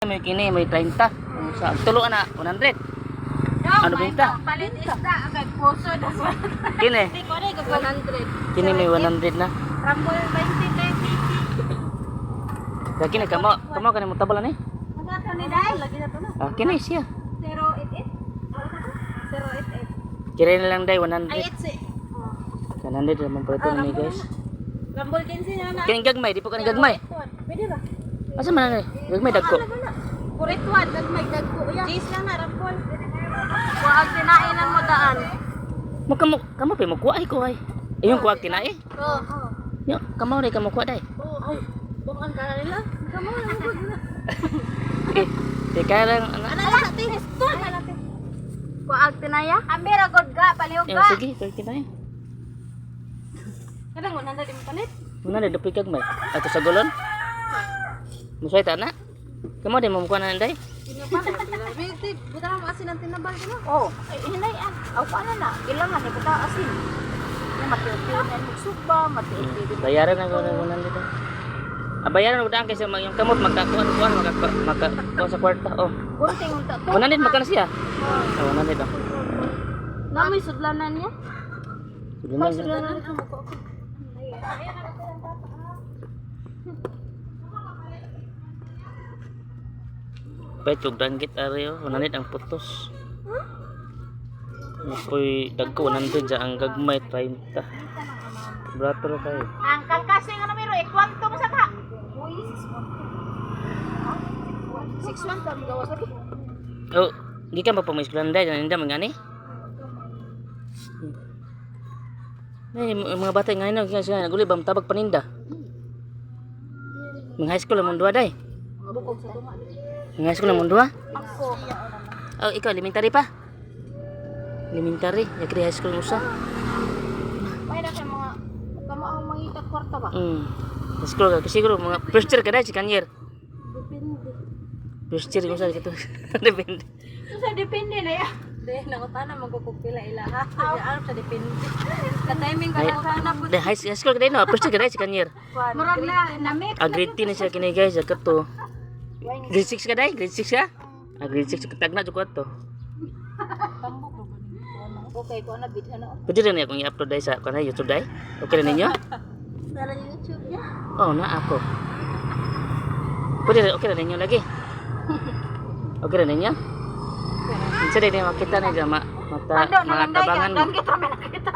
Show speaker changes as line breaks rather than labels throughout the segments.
May kini may 30. Sa tulo na 100. Ano benta?
Palit isda kay puso das.
Kini.
Di ko ni 100.
Kini may 100 na.
Rambol 20 kay.
Kini kamo kanimo tabala ni.
Mga to ni dai lagi na to na.
Ah, kini siya.
088. 088.
Kira na lang dai 100.
Ay it's.
Kanan din naman pala ito ni guys.
Rambol 15 na na.
Kini gagmay, di po kani gagmay.
Pwede ba?
Asa man na gagmay dagko.
Kuritwan gagmay dagko ya. Jeez lang na rambol. Kuag tinainan mo daan.
Kamo pa mo kuha ko ay. Ayun kuha kinai.
Oo.
Yo, kamo rin kamo kuha dai.
Oo. Ay, bukan ka nila. Kamo lang gud na.
Teka lang ano.
Ano na tinis to? Kuag tinaya? Ambira gud ga palihog
Eh,
ga.
sige, kay kinai.
Kadang mo nanda din palit.
Muna na dapit kagmay. Ato sa gulon. Musay ta na. Kamo din mo kuha na dai.
Binti, buta mo asin ang tinabal ko. Oh, ay hinay ah. Aw paano na? Kailangan ni buta asin. Na matiyo-tiyo na magsuba, matiyo-tiyo.
Bayaran na ko na dito. Ah, bayaran mo daan kasi yung kamot magkakuan magkakuan sa kwarta. Oh.
Gunting unta to.
100 magkano siya? Oh, 100 daw.
Na may sudlanan niya.
Suliman siya.
Sudlanan niya mo ko.
Pwede yung danggit ariyo, 100 ang putos. Apoy dagko 100 dyan ang gagmay 30. Brato rin kayo.
Ang kangkasing ano miro, kwanto mo sa ka? 6-1 to, magawas lagi.
Oh, di ka magpamaiskulan dahil nandiyan mga ni? Ay, mga bata ngayon naguli ba matabag paninda? Mga high school ang mundua day.
Bukog sa tunga.
Mga high school ang mundua?
Ako.
Oh, ikaw elementary pa? Elementary, yakri high school usa.
May na kay mga kamo ang mangita kwarta ba?
High school ka siguro mga first year ka dahil si kanyer.
Depende.
First year ko sa ito. Depende.
Sa depende na ya. De nangutana magkukupila ila ha. Ano sa depende. Sa timing ka nangutana po.
Dahil high school ka dahil no, first year ka dahil si kanyer.
Murag na namit.
Grade 10 na siya kini guys, kato. Grade 6 ka dahil, grade 6 ka? Grade 6 katagna jud ko ato.
Tambok ro okay ko na bid ano.
Pwede rin akong i-upload dahil sa kanay YouTube dahil. Okay na ninyo?
Sa YouTube niya.
Oo na ako. Pwede rin, okay na ninyo lagi. Okay na ninyo? Minsan din makita na dyan, matabangan mo.
Kita may nakita.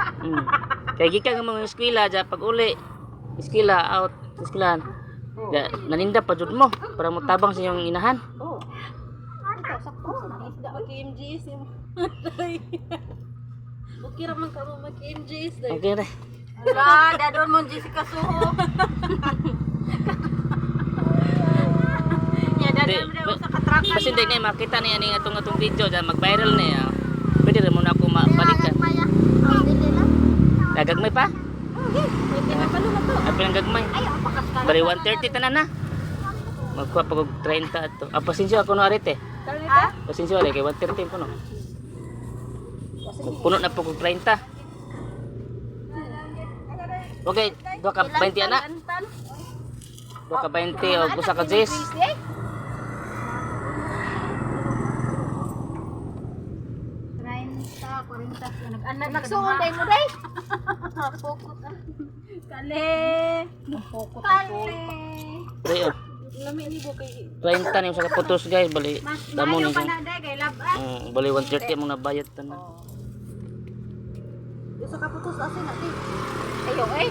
Kaya gikan ng mga eskwela dyan, pag uli, eskwela, out, eskwelahan. Naninda pa jud mo, para mo tabang sa iyong inahan.
Oh. Ito sakto na isda mag-MGS yung. Okay ra man ka mo mag-MGS dai.
Okay na.
Ala, dadon mo Jessica Suho. Ya dadon mo sa katrakan.
Kasi hindi na makita niya ni atong video dyan, mag-viral na yan. Pwede rin muna ako mabalikan. Nagagmay pa?
Okay, pwede na pala na to.
At pinanggagmay.
Ay, apakas ka.
Bali 130 tanan na. Magkuha pa kog 30 ato. Pasensya ako no arete.
Ha?
Pasensya wala kay 130 puno. Puno na po kog 30. Okay, dua ka 20 ana. Dua ka 20 o usa ka 10.
40. Nagsuon day mo day. Pokot. Kale. Pokot. Kale.
Pre,
Lami ni bo kay
30 ni usa ka putos guys, bali damo ni.
pa na day kay laban.
Bali 130 mo na bayad tanan.
Usa ka putos asin ati. Ayo eh.